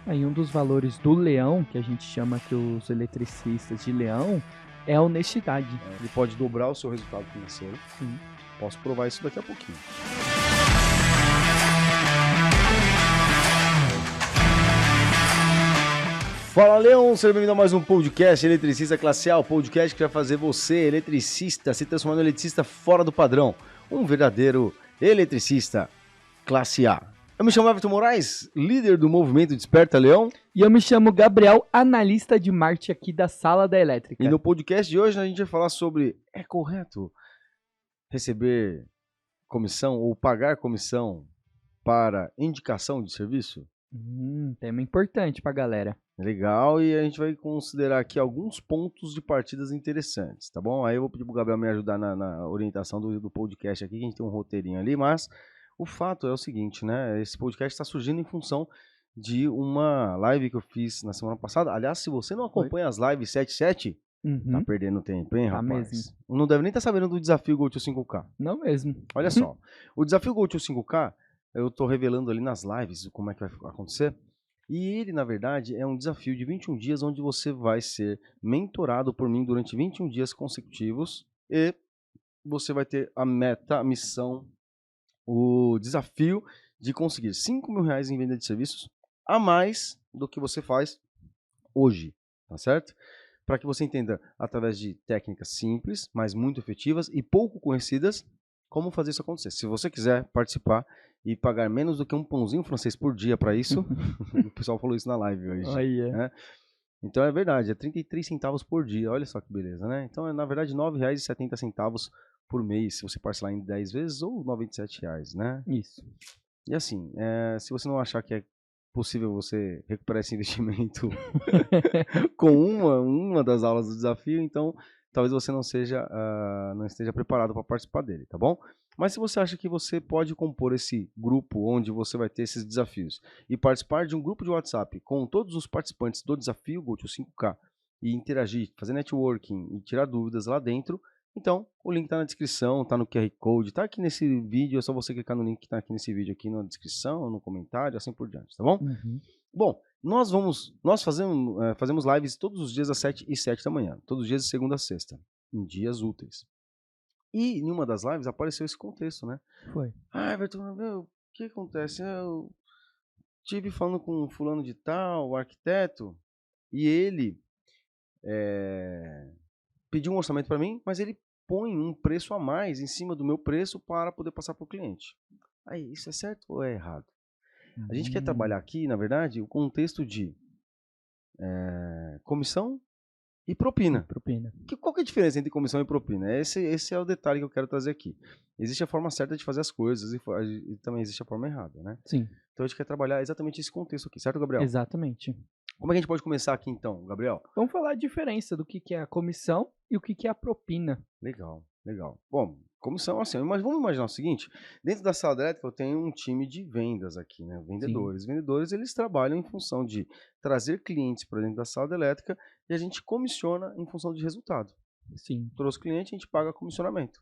Aí um dos valores do leão, que a gente chama aqui os eletricistas de leão, é a honestidade. Ele pode dobrar o seu resultado financeiro. Sim. Posso provar isso daqui a pouquinho. Fala, Leão! Seja bem-vindo a mais um podcast Eletricista Classe A, o podcast que vai fazer você, eletricista, se transformar no eletricista fora do padrão. Um verdadeiro eletricista Classe A. Eu me chamo Everton Moraes, líder do movimento Desperta Leão. E eu me chamo Gabriel, analista de marketing aqui da Sala da Elétrica. E no podcast de hoje a gente vai falar sobre: é correto receber comissão ou pagar comissão para indicação de serviço? Tema importante pra galera. Legal, e a gente vai considerar aqui alguns pontos de partidas interessantes, tá bom? Aí eu vou pedir pro Gabriel me ajudar na orientação do podcast aqui, que a gente tem um roteirinho ali, mas o fato é o seguinte, né? Esse podcast está surgindo em função de uma live que eu fiz na semana passada. Aliás, se você não acompanha as lives 77, tá perdendo tempo, hein, Tá rapaz? mesmo. Não deve nem estar sabendo do desafio Go to 5K. Não mesmo. Olha só, o desafio Go to 5K, eu tô revelando ali nas lives como é que vai acontecer. E ele, na verdade, é um desafio de 21 dias onde você vai ser mentorado por mim durante 21 dias consecutivos e você vai ter a meta, a missão, o desafio de conseguir R$5.000 em venda de serviços a mais do que você faz hoje, tá certo? Para que você entenda, através de técnicas simples, mas muito efetivas e pouco conhecidas, como fazer isso acontecer. Se você quiser participar e pagar menos do que um pãozinho francês por dia para isso, o pessoal falou isso na live hoje. Olha. Né? Então é verdade, é 33 centavos por dia, olha só que beleza, né? Então é na verdade R$9,70 por mês, se você parcelar em 10 vezes, ou R$97, né? Isso. E assim, se você não achar que é possível você recuperar esse investimento com uma das aulas do desafio, então talvez você não esteja preparado para participar dele, tá bom? Mas se você acha que você pode compor esse grupo onde você vai ter esses desafios e participar de um grupo de WhatsApp com todos os participantes do desafio Go to 5K e interagir, fazer networking e tirar dúvidas lá dentro, então o link está na descrição, está no QR Code, está aqui nesse vídeo, é só você clicar no link que está aqui nesse vídeo aqui na descrição, no comentário, assim por diante, tá bom? Bom, nós fazemos lives todos os dias às 7h07 da manhã, todos os dias de segunda a sexta, em dias úteis. E em uma das lives apareceu esse contexto, né? Foi. Everton, o que acontece? Eu tive falando com um fulano de tal, o arquiteto, e ele pediu um orçamento para mim, mas ele põe um preço a mais em cima do meu preço para poder passar para o cliente. Aí, isso é certo ou é errado? A gente quer trabalhar aqui, na verdade, o contexto de comissão e propina. Qual que é a diferença entre comissão e propina? Esse é o detalhe que eu quero trazer aqui. Existe a forma certa de fazer as coisas e também existe a forma errada, né? Sim. Então a gente quer trabalhar exatamente esse contexto aqui, certo, Gabriel? Exatamente. Como é que a gente pode começar aqui então, Gabriel? Vamos falar a diferença do que é a comissão e o que é a propina. Legal. Bom, comissão assim, mas vamos imaginar o seguinte, dentro da sala elétrica eu tenho um time de vendas aqui, né? Vendedores. Sim. Vendedores, eles trabalham em função de trazer clientes para dentro da sala elétrica e a gente comissiona em função de resultado. Sim. Trouxe cliente, a gente paga comissionamento.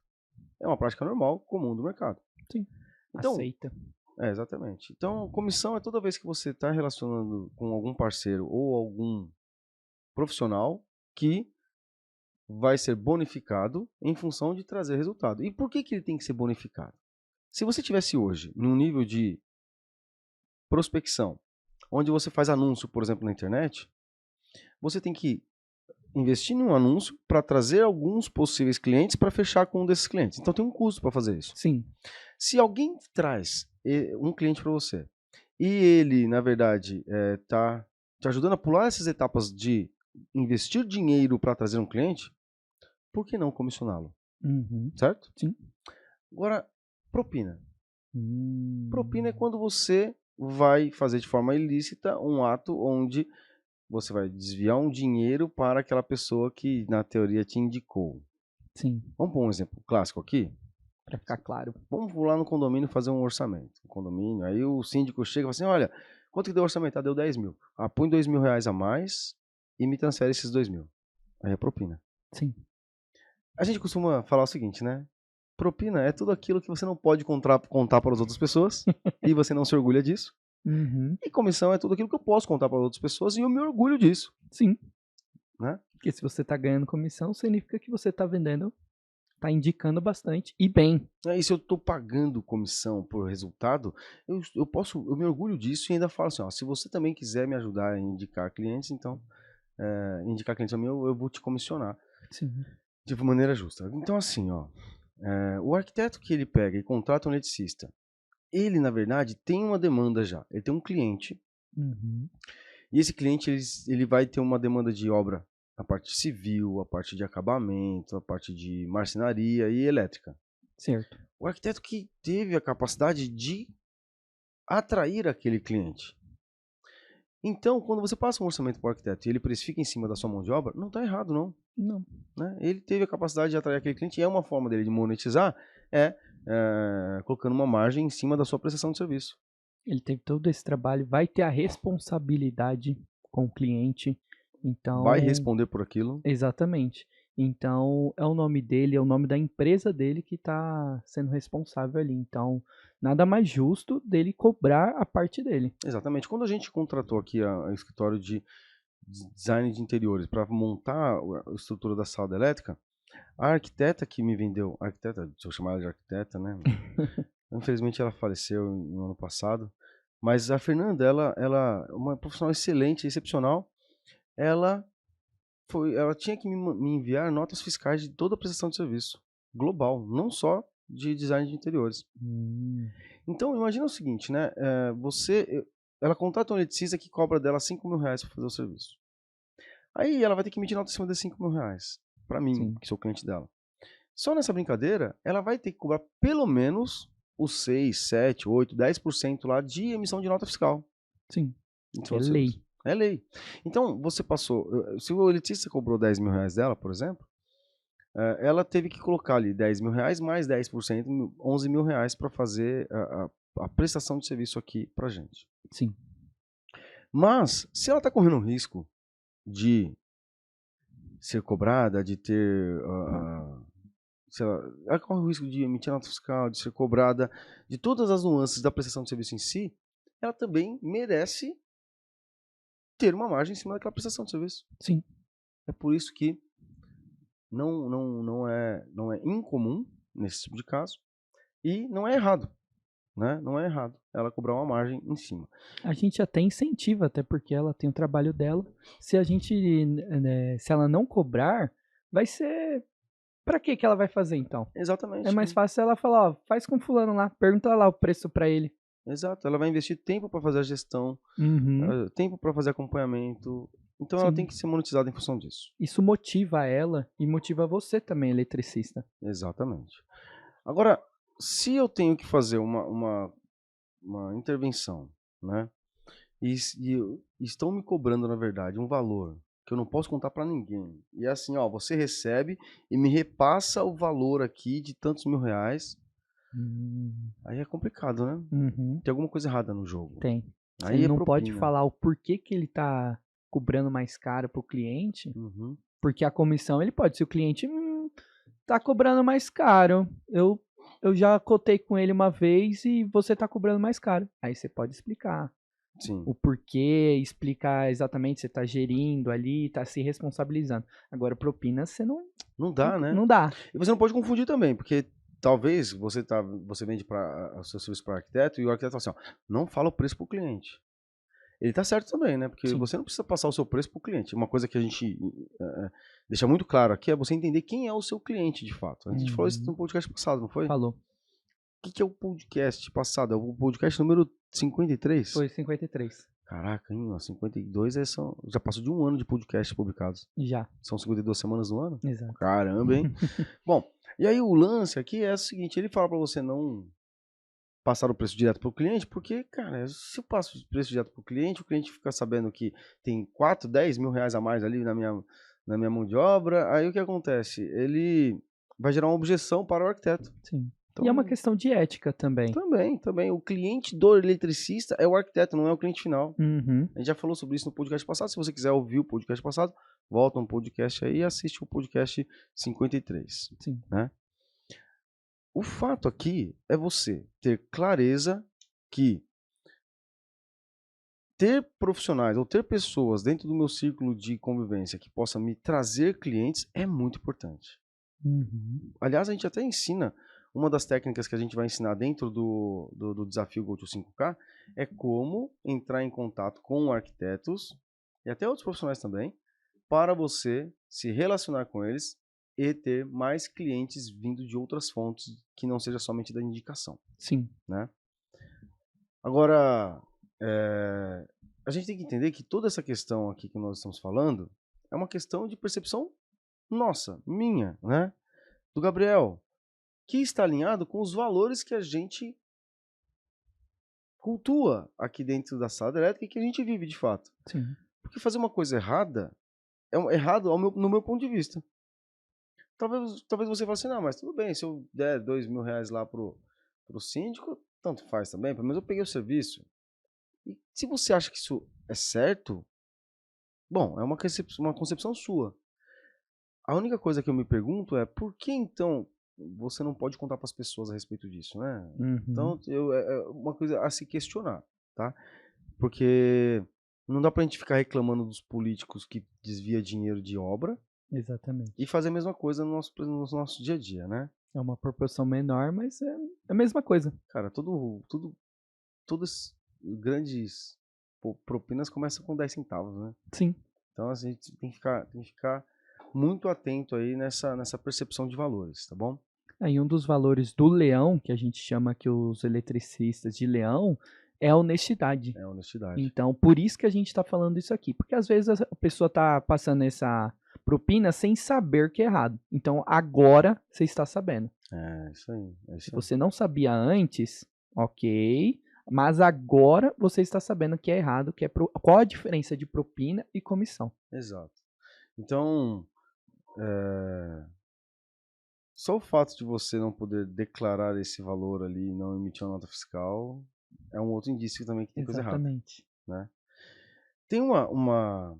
É uma prática normal, comum do mercado. Sim. Então, aceita. Exatamente. Então, comissão é toda vez que você está relacionando com algum parceiro ou algum profissional que vai ser bonificado em função de trazer resultado. E por que ele tem que ser bonificado? Se você tivesse hoje num nível de prospecção, onde você faz anúncio, por exemplo, na internet, você tem que investir em um anúncio para trazer alguns possíveis clientes para fechar com um desses clientes. Então tem um custo para fazer isso. Sim. Se alguém traz um cliente para você e ele, na verdade, está te ajudando a pular essas etapas de investir dinheiro para trazer um cliente, por que não comissioná-lo? Certo? Sim. Agora, propina. Propina é quando você vai fazer de forma ilícita um ato onde você vai desviar um dinheiro para aquela pessoa que, na teoria, te indicou. Sim. Vamos pôr um exemplo clássico aqui? Para ficar claro. Vamos lá no condomínio fazer um orçamento. Condomínio, aí o síndico chega e fala assim, olha, quanto que deu o orçamento? Ah, deu 10 mil. Ah, põe R$2.000 a mais e me transfere esses 2 mil. Aí é propina. Sim. A gente costuma falar o seguinte, né? Propina é tudo aquilo que você não pode contar para as outras pessoas e você não se orgulha disso. Uhum. E comissão é tudo aquilo que eu posso contar para outras pessoas e eu me orgulho disso, Sim. né? Porque se você tá ganhando comissão, significa que você tá vendendo, tá indicando bastante e bem. E se eu estou pagando comissão por resultado, eu me orgulho disso e ainda falo assim, ó, se você também quiser me ajudar a indicar clientes, então, indicar clientes a mim, eu vou te comissionar Sim. de maneira justa. Então, assim, ó, o arquiteto que ele pega e contrata um eletricista, ele, na verdade, tem uma demanda já. Ele tem um cliente, Uhum. e esse cliente ele vai ter uma demanda de obra, a parte civil, a parte de acabamento, a parte de marcenaria e elétrica. Certo. O arquiteto que teve a capacidade de atrair aquele cliente. Então, quando você passa um orçamento para o arquiteto e ele precifica em cima da sua mão de obra, não está errado, não. Não. Né? Ele teve a capacidade de atrair aquele cliente e é uma forma dele de monetizar, é, colocando uma margem em cima da sua prestação de serviço. Ele teve todo esse trabalho, vai ter a responsabilidade com o cliente. Vai Então, responder por aquilo. exatamente. Então, é o nome dele, é o nome da empresa dele que está sendo responsável ali. Então, nada mais justo dele cobrar a parte dele. Exatamente. Quando a gente contratou aqui o escritório de design de interiores para montar a estrutura da sala elétrica, a arquiteta que me vendeu, arquiteta, se eu chamar ela de arquiteta, né? Infelizmente ela faleceu no ano passado, mas a Fernanda, ela é uma profissional excelente, excepcional. Ela ela tinha que me enviar notas fiscais de toda a prestação de serviço global, não só de design de interiores. Hum, Então imagina o seguinte, né? Ela contrata um eletricista que cobra dela R$ 5.000 para fazer o serviço. Aí ela vai ter que emitir nota em cima desses R$ 5.000 para mim, sim, que sou cliente dela. Só nessa brincadeira, ela vai ter que cobrar pelo menos os 6, 7, 8, 10% lá de emissão de nota fiscal sim. em cima É do serviço. lei. É lei. Então, você passou. Se o eletricista cobrou R$ 10.000 dela, por exemplo, ela teve que colocar ali R$ 10.000 mais 10%, R$ 11.000 para fazer a prestação de serviço aqui pra gente. Sim. Mas, se ela está correndo o risco de ser cobrada, de ter. Sei lá, ela corre o risco de emitir nota fiscal, de ser cobrada, de todas as nuances da prestação de serviço em si, ela também merece ter uma margem em cima daquela prestação de serviço. Sim. É por isso que não é incomum nesse tipo de caso e não é errado, né? Não é errado ela cobrar uma margem em cima. A gente até incentiva, até porque ela tem o trabalho dela. Se a gente, né, se ela não cobrar, vai ser. Pra que que ela vai fazer então? É Exatamente. mais fácil ela falar, ó, faz com fulano lá, pergunta lá o preço pra ele. Exato. Ela vai investir tempo para fazer a gestão, Uhum, tempo para fazer acompanhamento. Então ela tem sim. que ser monetizada em função disso. Isso motiva ela e motiva você também, eletricista. Exatamente. Agora, se eu tenho que fazer uma intervenção, né? E estão me cobrando, na verdade, um valor que eu não posso contar para ninguém. E é assim, ó, você recebe e me repassa o valor aqui de tantos R$ 1.000. Hum, Aí é complicado, né? uhum, Tem alguma coisa errada no jogo. tem. Aí Ele é não pode propina. falar o porquê que ele tá cobrando mais caro pro cliente, Uhum. porque a comissão ele pode, se o cliente tá cobrando mais caro, eu já cotei com ele uma vez e você tá cobrando mais caro. Aí você pode explicar Sim. o porquê, explicar exatamente, você tá gerindo ali, tá se responsabilizando. Agora, propina você Não dá, né? não dá. E você não pode confundir também, porque talvez você vende para o seu serviço para arquiteto e o arquiteto fala assim, ó, não fala o preço para o cliente. Ele tá certo também, né? Porque Sim. você não precisa passar o seu preço para o cliente. Uma coisa que a gente deixa muito claro aqui é você entender quem é o seu cliente de fato. A gente falou isso Uhum. no podcast passado, não foi? O Falou. que é o podcast passado? É o podcast número 53? Foi 53. Caraca, hein? 52 já passou de um ano de podcast publicados. Já. São 52 semanas no ano? Exato. Caramba, hein? Bom, e aí o lance aqui é o seguinte, ele fala para você não passar o preço direto para o cliente, porque, cara, se eu passo o preço direto para o cliente fica sabendo que tem 4, 10 mil reais a mais ali na minha mão de obra, aí o que acontece? Ele vai gerar uma objeção para o arquiteto. Sim. E é uma Então, questão de ética também. também, o cliente do eletricista é o arquiteto, não é o cliente final. Uhum. A gente já falou sobre isso no podcast passado, se você quiser ouvir o podcast passado, volta um podcast aí e assiste o podcast 53, Sim. né? O fato aqui é você ter clareza que ter profissionais ou ter pessoas dentro do meu círculo de convivência que possa me trazer clientes é muito importante. Uhum. Aliás, a gente até ensina, uma das técnicas que a gente vai ensinar dentro do desafio Go to 5K é como entrar em contato com arquitetos e até outros profissionais também, para você se relacionar com eles e ter mais clientes vindo de outras fontes que não seja somente da indicação, Sim. né? Agora, a gente tem que entender que toda essa questão aqui que nós estamos falando é uma questão de percepção nossa, minha, né? Do Gabriel, que está alinhado com os valores que a gente cultua aqui dentro da sala elétrica e que a gente vive de fato. Sim. Porque fazer uma coisa errada é errado no meu ponto de vista. Talvez você fale assim, não, mas tudo bem, se eu der R$ 2.000 lá pro síndico, tanto faz também, pelo menos eu peguei o serviço. E se você acha que isso é certo, bom, é uma concepção sua. A única coisa que eu me pergunto é por que então você não pode contar para as pessoas a respeito disso, né? Uhum. Então, é uma coisa a se questionar, tá? Porque não dá pra gente ficar reclamando dos políticos que desvia dinheiro de obra e Exatamente. fazer a mesma coisa no nosso dia a dia, né? É uma proporção menor, mas é a mesma coisa. Cara, todas grandes propinas começam com 10 centavos, né? Sim. Então assim, a gente tem que ficar muito atento aí nessa percepção de valores, tá bom? Aí um dos valores do leão, que a gente chama aqui os eletricistas de leão, é a honestidade. É honestidade. Então, por isso que a gente está falando isso aqui. Porque às vezes a pessoa está passando essa propina sem saber que é errado. Então, agora você está sabendo. É isso aí. É isso Se aí. você não sabia antes, ok. Mas agora você está sabendo que é errado, que é qual a diferença de propina e comissão. Exato. Então, só o fato de você não poder declarar esse valor ali e não emitir uma nota fiscal é um outro indício também que tem coisa errada, Exatamente. né? Tem uma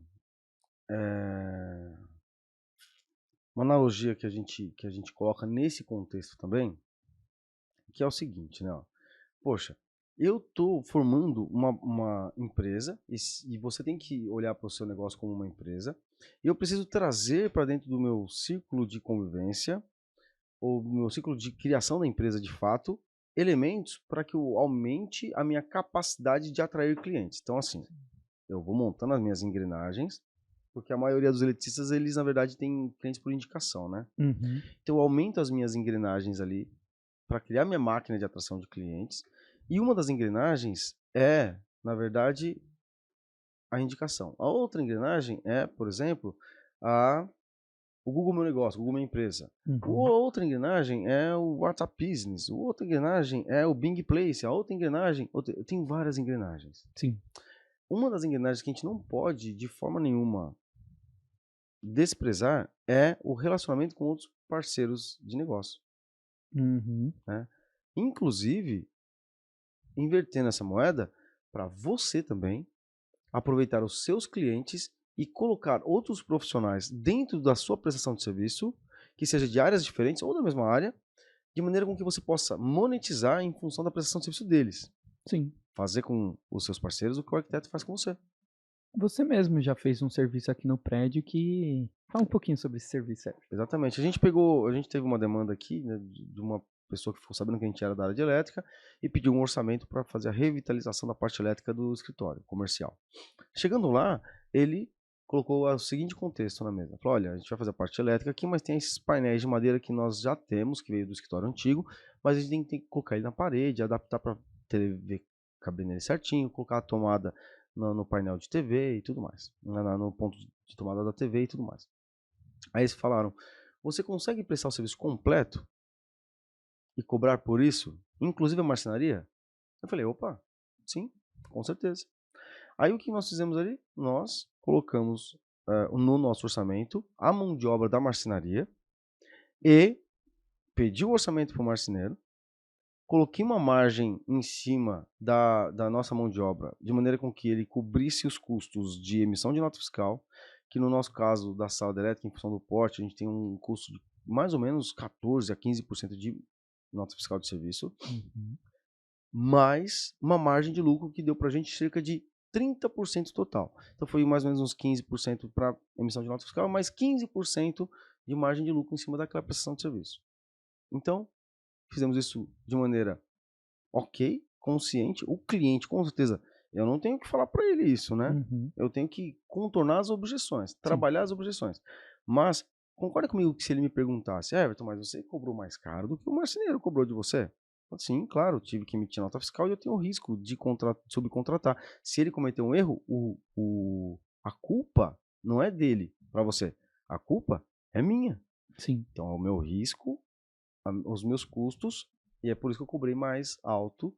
analogia que a gente coloca nesse contexto também, que é o seguinte, né? Ó, poxa, eu estou formando uma empresa e você tem que olhar para o seu negócio como uma empresa e eu preciso trazer para dentro do meu círculo de convivência ou no meu ciclo de criação da empresa de fato, elementos para que eu aumente a minha capacidade de atrair clientes. Então, assim, eu vou montando as minhas engrenagens, porque a maioria dos eletricistas, eles na verdade têm clientes por indicação, né? Uhum. Então, eu aumento as minhas engrenagens ali para criar minha máquina de atração de clientes. E uma das engrenagens é, na verdade, a indicação. A outra engrenagem é, por exemplo, o Google Meu Negócio, o Google Minha Empresa. Uhum. Outra engrenagem é o WhatsApp Business. Outra engrenagem é o Bing Place. A outra engrenagem... Eu tenho várias engrenagens. Sim. Uma das engrenagens que a gente não pode, de forma nenhuma, desprezar é o relacionamento com outros parceiros de negócio. Uhum. Né? Inclusive, invertendo essa moeda para você também aproveitar os seus clientes e colocar outros profissionais dentro da sua prestação de serviço, que seja de áreas diferentes ou da mesma área, de maneira com que você possa monetizar em função da prestação de serviço deles. Sim. Fazer com os seus parceiros o que o arquiteto faz com você. Você mesmo já fez um serviço aqui no prédio que... Fala um pouquinho sobre esse serviço, Sérgio. Exatamente. A gente teve uma demanda aqui, né, de uma pessoa que ficou sabendo que a gente era da área de elétrica e pediu um orçamento para fazer a revitalização da parte elétrica do escritório comercial. Chegando lá, ele colocou o seguinte contexto na mesa. Falou, olha, a gente vai fazer a parte elétrica aqui, mas tem esses painéis de madeira que nós já temos, que veio do escritório antigo, mas a gente tem que colocar ele na parede, adaptar para a TV caber nele certinho, colocar a tomada no painel de TV e tudo mais, no ponto de tomada da TV e tudo mais. Aí eles falaram, você consegue prestar o serviço completo e cobrar por isso, inclusive a marcenaria? Eu falei, opa, sim, com certeza. Aí o que nós fizemos ali? Nós colocamos no nosso orçamento a mão de obra da marcenaria e pedi o orçamento para o marceneiro, coloquei uma margem em cima da nossa mão de obra, de maneira com que ele cobrisse os custos de emissão de nota fiscal, que no nosso caso da sala elétrica, em função do porte, a gente tem um custo de mais ou menos 14% a 15% de nota fiscal de serviço, Uhum. mais uma margem de lucro que deu para a gente cerca de 30% total. Então foi mais ou menos uns 15% para emissão de nota fiscal, mais 15% de margem de lucro em cima daquela prestação de serviço. Então, fizemos isso de maneira ok, consciente. O cliente, com certeza, eu não tenho que falar para ele isso, né? Uhum. Eu tenho que contornar as objeções, trabalhar as objeções. Mas, concorda comigo que se ele me perguntasse, Everton, mas você cobrou mais caro do que o marceneiro cobrou de você? Sim, claro, tive que emitir nota fiscal e eu tenho o risco de subcontratar. Se ele cometeu um erro, a culpa não é dele para você. A culpa é minha. Sim. Então, é o meu risco, os meus custos, e é por isso que eu cobrei mais alto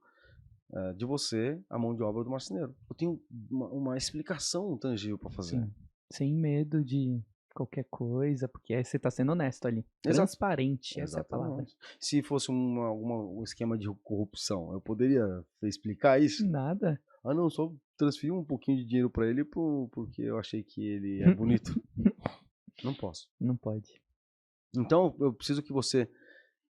de você a mão de obra do marceneiro. Eu tenho uma explicação tangível para fazer. Sim. Sem medo de qualquer coisa, porque aí você tá sendo honesto ali. Exato. Transparente, essa é a palavra. Se fosse um esquema de corrupção, eu poderia explicar isso? Nada. Ah, não, só transferi um pouquinho de dinheiro para ele porque eu achei que ele é bonito. Não posso. Não pode. Então, eu preciso que você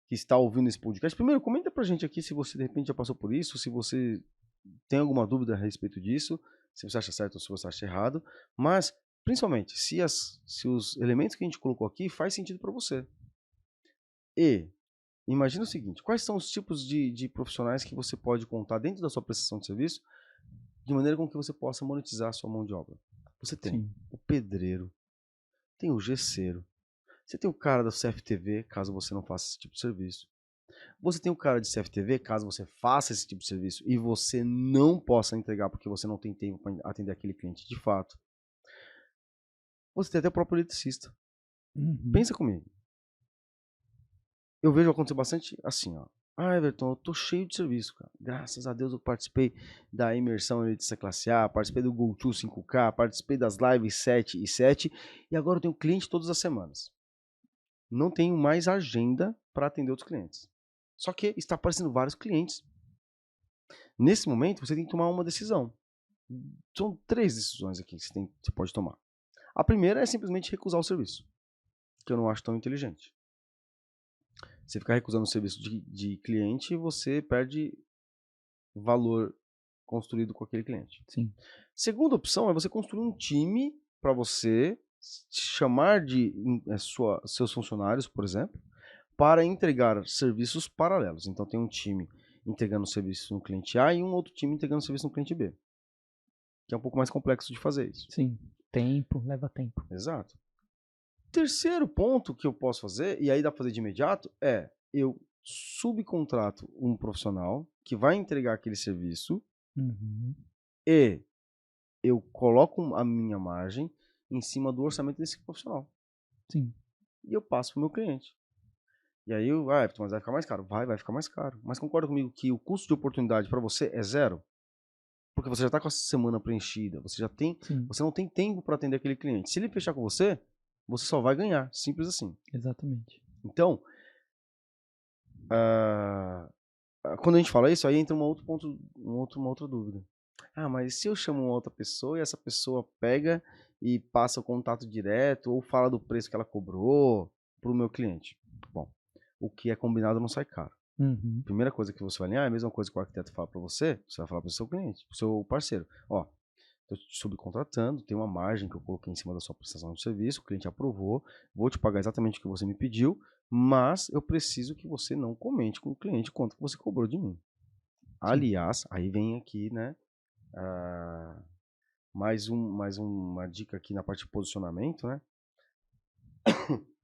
que está ouvindo esse podcast, primeiro, comenta pra gente aqui se você de repente já passou por isso, se você tem alguma dúvida a respeito disso, se você acha certo ou se você acha errado, mas, principalmente, se os elementos que a gente colocou aqui faz sentido para você. E, imagina o seguinte, quais são os tipos de profissionais que você pode contar dentro da sua prestação de serviço, de maneira com que você possa monetizar a sua mão de obra. Você tem o pedreiro, tem o gesseiro, você tem o cara da CFTV, caso você não faça esse tipo de serviço. Você tem o cara de CFTV, caso você faça esse tipo de serviço e você não possa entregar porque você não tem tempo para atender aquele cliente de fato. Você tem até o próprio eletricista. Uhum. Pensa comigo. Eu vejo acontecer bastante assim, ó. Ah, Everton, eu tô cheio de serviço, cara. Graças a Deus eu participei da imersão eletricista classe A, participei do GoTo 5K, participei das lives 7 e 7 e agora eu tenho cliente todas as semanas. Não tenho mais agenda para atender outros clientes. Só que está aparecendo vários clientes. Nesse momento, você tem que tomar uma decisão. São 3 decisões aqui que você pode tomar. A primeira é simplesmente recusar o serviço, que eu não acho tão inteligente. Você ficar recusando o serviço de cliente, você perde valor construído com aquele cliente. Sim. Segunda opção é você construir um time para você chamar de seus funcionários, por exemplo, para entregar serviços paralelos. Então tem um time entregando serviço no cliente A e um outro time entregando serviço no cliente B. Que é um pouco mais complexo de fazer isso. Sim. Tempo, leva tempo. Exato. Terceiro ponto que eu posso fazer, e aí dá para fazer de imediato, é eu subcontrato um profissional que vai entregar aquele serviço e eu coloco a minha margem em cima do orçamento desse profissional. Sim. E eu passo para o meu cliente. E aí, mas vai ficar mais caro. Vai ficar mais caro. Mas concorda comigo que o custo de oportunidade para você é zero? Porque você já está com a semana preenchida. Você não tem tempo para atender aquele cliente. Se ele fechar com você, você só vai ganhar. Simples assim. Exatamente. Então, quando a gente fala isso, aí entra uma outra dúvida. Ah, mas se eu chamo uma outra pessoa e essa pessoa pega e passa o contato direto ou fala do preço que ela cobrou para o meu cliente? Bom, o que é combinado não sai caro. Primeira coisa que você vai alinhar é a mesma coisa que o arquiteto fala para você vai falar para o seu cliente, para o seu parceiro. Ó, estou te subcontratando, tem uma margem que eu coloquei em cima da sua prestação de serviço, o cliente aprovou, vou te pagar exatamente o que você me pediu, mas eu preciso que você não comente com o cliente quanto que você cobrou de mim. Aliás, aí vem aqui, né, mais uma dica aqui na parte de posicionamento, né?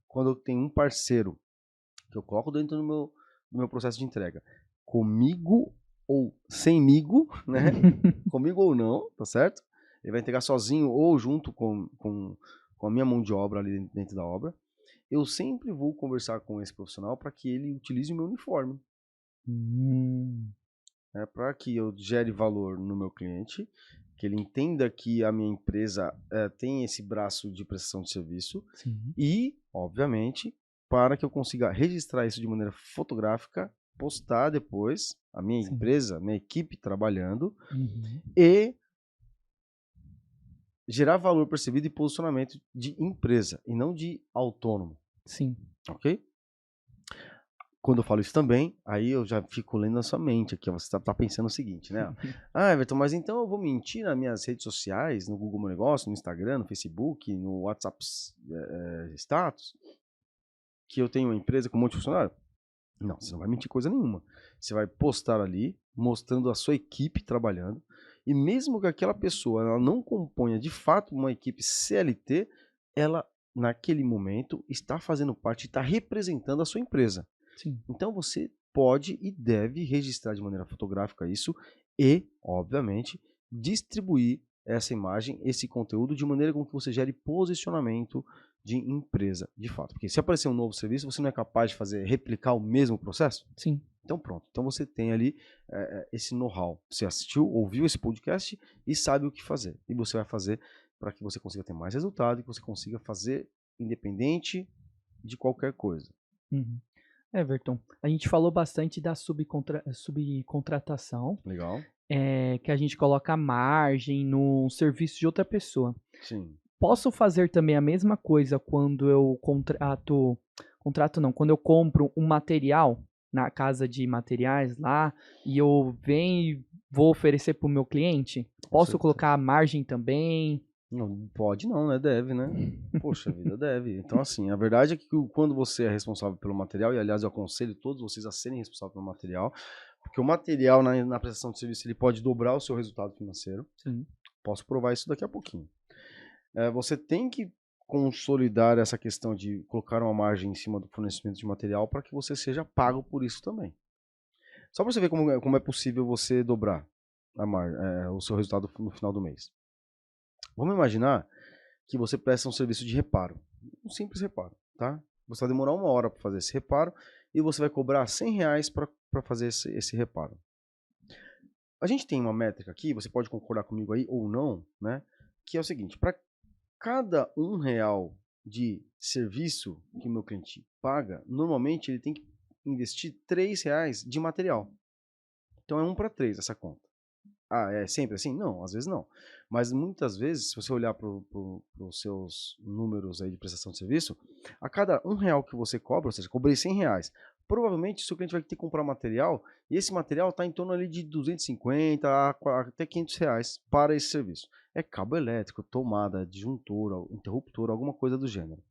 Quando eu tenho um parceiro que eu coloco dentro do meu processo de entrega, comigo ou semigo, né? Comigo ou não, tá certo? Ele vai entregar sozinho ou junto com a minha mão de obra ali dentro da obra. Eu sempre vou conversar com esse profissional para que ele utilize o meu uniforme. Para que eu gere valor no meu cliente, que ele entenda que a minha empresa tem esse braço de prestação de serviço. Sim. E, obviamente, para que eu consiga registrar isso de maneira fotográfica, postar depois a minha empresa, minha equipe trabalhando e gerar valor percebido e posicionamento de empresa e não de autônomo. Sim. Ok? quando eu falo isso também, aí eu já fico lendo na sua mente aqui, ó, você tá pensando o seguinte, né? Ah, Everton, mas então eu vou mentir nas minhas redes sociais, no Google Meu Negócio, no Instagram, no Facebook, no WhatsApp Status, que eu tenho uma empresa com um monte de funcionário? Não, você não vai mentir coisa nenhuma. Você vai postar ali, mostrando a sua equipe trabalhando, e mesmo que aquela pessoa ela não componha de fato uma equipe CLT, ela, naquele momento, está fazendo parte, está representando a sua empresa. Sim. Então você pode e deve registrar de maneira fotográfica isso e, obviamente, distribuir essa imagem, esse conteúdo de maneira com que você gere posicionamento de empresa, de fato. Porque se aparecer um novo serviço, você não é capaz de replicar o mesmo processo? Sim. Então pronto. Então você tem ali esse know-how. Você assistiu, ouviu esse podcast e sabe o que fazer. E você vai fazer para que você consiga ter mais resultado e que você consiga fazer independente de qualquer coisa. Uhum. Everton, a gente falou bastante da subcontratação, Legal? que a gente coloca a margem no serviço de outra pessoa. Sim. Posso fazer também a mesma coisa quando eu quando eu compro um material na casa de materiais lá e eu venho e vou oferecer para o meu cliente? Posso certeza. colocar a margem também? Não pode não, né? Deve, né? Poxa vida, deve. Então, assim, a verdade é que quando você é responsável pelo material, e aliás eu aconselho todos vocês a serem responsáveis pelo material, porque o material na prestação de serviço ele pode dobrar o seu resultado financeiro. Sim. Posso provar isso daqui a pouquinho. Você tem que consolidar essa questão de colocar uma margem em cima do fornecimento de material para que você seja pago por isso também. Só para você ver como é possível você dobrar o seu resultado no final do mês. Vamos imaginar que você presta um serviço de reparo. Um simples reparo, tá? Você vai demorar 1 hora para fazer esse reparo e você vai cobrar R$100 para fazer esse reparo. A gente tem uma métrica aqui, você pode concordar comigo aí ou não, né? Que é o seguinte, para cada R$1 de serviço que o meu cliente paga, normalmente ele tem que investir R$3 de material. Então é 1 para 3 essa conta. Ah, é sempre assim? Não, às vezes não. Mas muitas vezes, se você olhar para os seus números aí de prestação de serviço, a cada R$1 que você cobra, ou seja, cobrei R$100, provavelmente o seu cliente vai ter que comprar material, e esse material está em torno ali de 250 até R$500 para esse serviço. É cabo elétrico, tomada, disjuntor, interruptor, alguma coisa do gênero.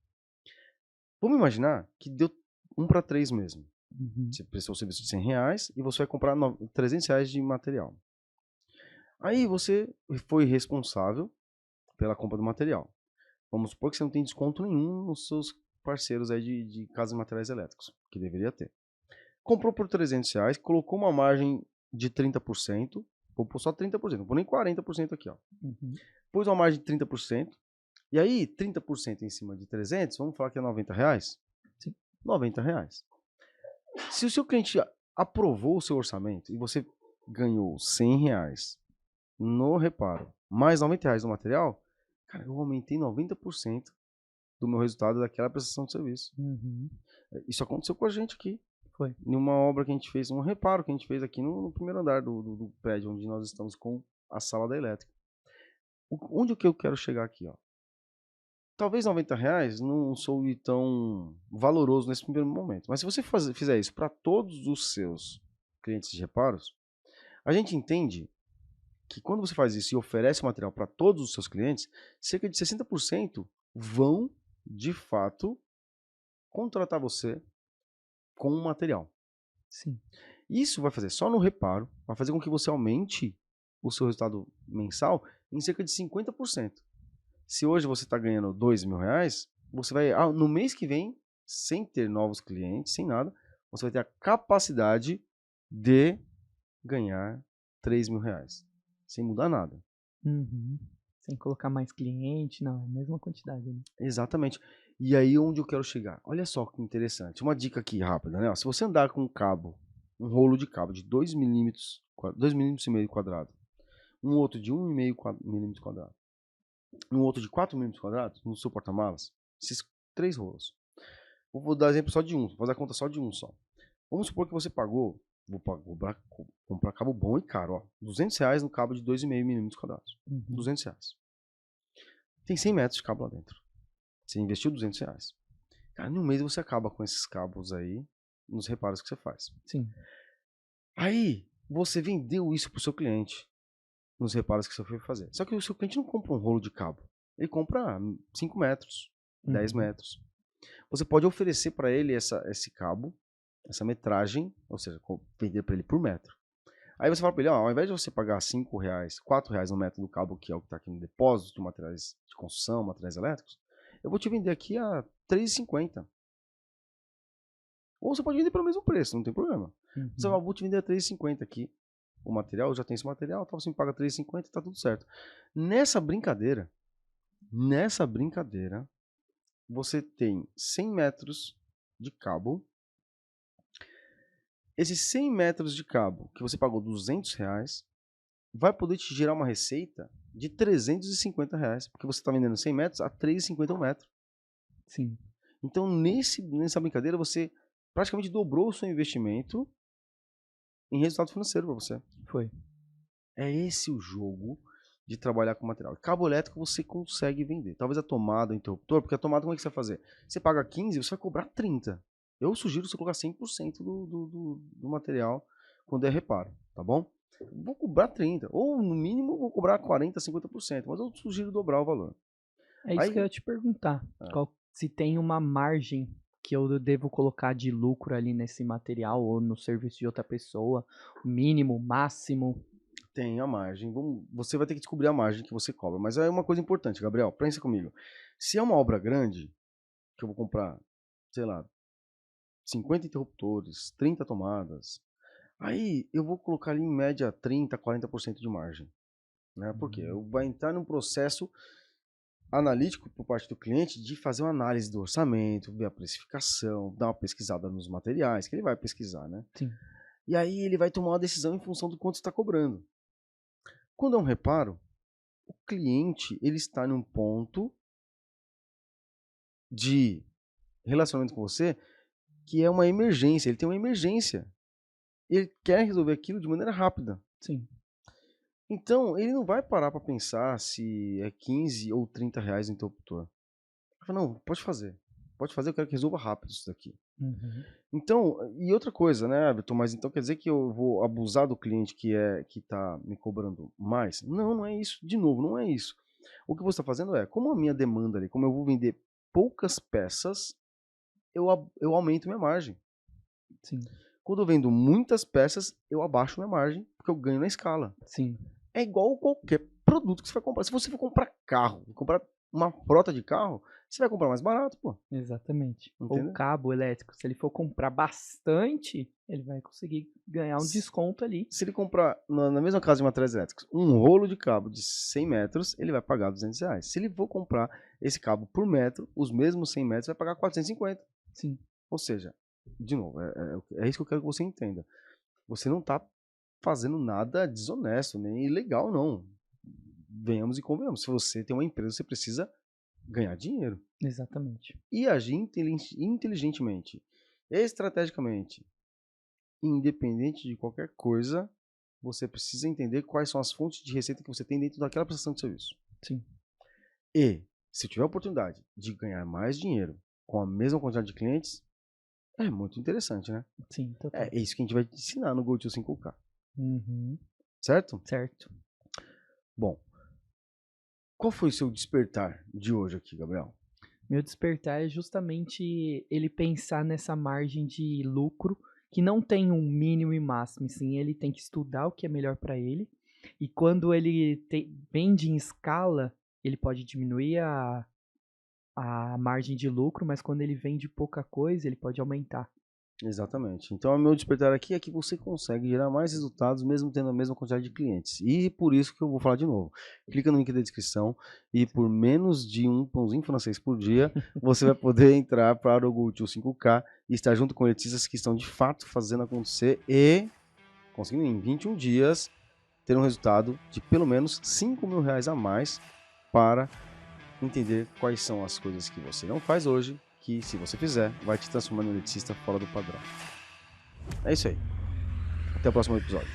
Vamos imaginar que deu 1 para 3 mesmo. Uhum. Você prestou o serviço de R$100 e você vai comprar R$300 de material. Aí você foi responsável pela compra do material. Vamos supor que você não tem desconto nenhum nos seus parceiros aí de casas de materiais elétricos, que deveria ter. Comprou por R$300, colocou uma margem de 30%, vou pôr só 30%, não vou nem 40% aqui, ó. Uhum. Pôs uma margem de 30%, e aí 30% em cima de 300, vamos falar que é R$90? Sim. R$90. Se o seu cliente aprovou o seu orçamento e você ganhou R$100 no reparo, mais R$90 no material, cara, eu aumentei 90% do meu resultado daquela prestação de serviço. Uhum. Isso aconteceu com a gente aqui. Foi. Em uma obra que a gente fez, um reparo que a gente fez aqui no primeiro andar do prédio onde nós estamos com a sala da elétrica. Onde que eu quero chegar aqui, ó? Talvez R$90 não soe tão valoroso nesse primeiro momento. Mas se você fizer isso para todos os seus clientes de reparos, a gente entende que quando você faz isso e oferece o material para todos os seus clientes, cerca de 60% vão, de fato, contratar você com o material. Sim. Isso vai fazer só no reparo, vai fazer com que você aumente o seu resultado mensal em cerca de 50%. Se hoje você está ganhando R$2.000, você vai, no mês que vem, sem ter novos clientes, sem nada, você vai ter a capacidade de ganhar R$3.000, sem mudar nada. Uhum. Sem colocar mais cliente, não, é a mesma quantidade, né? Exatamente. E aí onde eu quero chegar? Olha só que interessante. Uma dica aqui rápida, né? Se você andar com um cabo, um rolo de cabo de 2 milímetros, 2,5 milímetros quadrado, um outro de 1,5 milímetros quadrado, um outro de 4 milímetros quadrados, no seu porta-malas, esses 3 rolos. Vou dar exemplo só de um, vou fazer a conta só de um só. Vamos supor que você pagou, vou comprar cabo bom e caro, ó, R$200 no cabo de 2,5 milímetros quadrados. Uhum. R$200. Tem 100 metros de cabo lá dentro. Você investiu R$200. Cara, em um mês você acaba com esses cabos aí nos reparos que você faz. Sim. Aí, você vendeu isso pro seu cliente, nos reparos que você foi fazer. Só que o seu cliente não compra um rolo de cabo. Ele compra 5 metros, 10 metros. Você pode oferecer para ele esse cabo, essa metragem, ou seja, vender para ele por metro. Aí você fala para ele, ó, ao invés de você pagar R$5, R$4 no metro do cabo, que é o que está aqui no depósito de materiais de construção, materiais elétricos, eu vou te vender aqui a R$3,50. Ou você pode vender pelo mesmo preço, não tem problema. Você fala, vou te vender a R$3,50 aqui. O material, eu já tenho esse material, então você me paga R$3,50 e tá tudo certo. Nessa brincadeira, você tem 100 metros de cabo. Esses 100 metros de cabo que você pagou R$200 vai poder te gerar uma receita de R$350, porque você está vendendo 100 metros a R$3,50 um metro. Sim. Então, nessa brincadeira, você praticamente dobrou o seu investimento em resultado financeiro para você. Foi. É esse o jogo de trabalhar com material. Cabo elétrico você consegue vender. Talvez a tomada, o interruptor, porque a tomada como é que você vai fazer? Você paga 15, você vai cobrar 30. Eu sugiro você colocar 100% do material quando é reparo, tá bom? Vou cobrar 30, ou no mínimo vou cobrar 40, 50%, mas eu sugiro dobrar o valor. É isso que eu ia te perguntar. Se tem uma margem que eu devo colocar de lucro ali nesse material ou no serviço de outra pessoa, mínimo, máximo? Tem a margem. Você vai ter que descobrir a margem que você cobra. Mas é uma coisa importante, Gabriel, pensa comigo. Se é uma obra grande, que eu vou comprar, sei lá, 50 interruptores, 30 tomadas, aí eu vou colocar ali em média 30, 40% de margem. Né? Por quê? Eu vou entrar num processo analítico por parte do cliente de fazer uma análise do orçamento, ver a precificação, dar uma pesquisada nos materiais, que ele vai pesquisar, né? Sim. E aí ele vai tomar uma decisão em função do quanto está cobrando. Quando é um reparo, o cliente ele está num ponto de relacionamento com você que é uma emergência, ele tem uma emergência. Ele quer resolver aquilo de maneira rápida. Sim. Então, ele não vai parar para pensar se é 15 ou 30 reais o interruptor. Ele fala, não, pode fazer, eu quero que resolva rápido isso daqui. Então, e outra coisa, né, Everton, mas então quer dizer que eu vou abusar do cliente que está me cobrando mais? Não, não é isso. De novo, não é isso. O que você está fazendo é, como a minha demanda ali, como eu vou vender poucas peças, eu aumento minha margem. Sim. Quando eu vendo muitas peças, eu abaixo minha margem, porque eu ganho na escala. Sim. É igual qualquer produto que você vai comprar. Se você for comprar carro, comprar uma frota de carro, você vai comprar mais barato, pô. Exatamente. Entendeu? Ou cabo elétrico, se ele for comprar bastante, ele vai conseguir ganhar um desconto ali. Se ele comprar, na mesma casa de materiais elétricos, um rolo de cabo de 100 metros, ele vai pagar R$200. Se ele for comprar esse cabo por metro, os mesmos 100 metros, vai pagar 450. Sim. Ou seja, de novo, é isso que eu quero que você entenda. Você não está fazendo nada desonesto, nem ilegal, não. Venhamos e convenhamos. Se você tem uma empresa, você precisa ganhar dinheiro. Exatamente. E agir inteligentemente, estrategicamente. Independente de qualquer coisa, você precisa entender quais são as fontes de receita que você tem dentro daquela prestação de serviço. Sim. E, se tiver a oportunidade de ganhar mais dinheiro com a mesma quantidade de clientes, é muito interessante, né? Sim, total. É isso que a gente vai te ensinar no GoTo 5K. Uhum. Certo? Certo. Bom, qual foi o seu despertar de hoje aqui, Gabriel? Meu despertar é justamente ele pensar nessa margem de lucro que não tem um mínimo e máximo, sim, ele tem que estudar o que é melhor para ele. E quando ele vende em escala, ele pode diminuir a margem de lucro, mas quando ele vende pouca coisa, ele pode aumentar. Exatamente. Então, o meu despertar aqui é que você consegue gerar mais resultados mesmo tendo a mesma quantidade de clientes. E por isso que eu vou falar de novo. Clica no link da descrição e por menos de um pãozinho francês por dia, você vai poder entrar para o GoTo 5K e estar junto com eletricistas que estão de fato fazendo acontecer e conseguindo em 21 dias ter um resultado de pelo menos R$5.000 a mais para entender quais são as coisas que você não faz hoje, que se você fizer, vai te transformar em eletricista fora do padrão. É isso aí. Até o próximo episódio.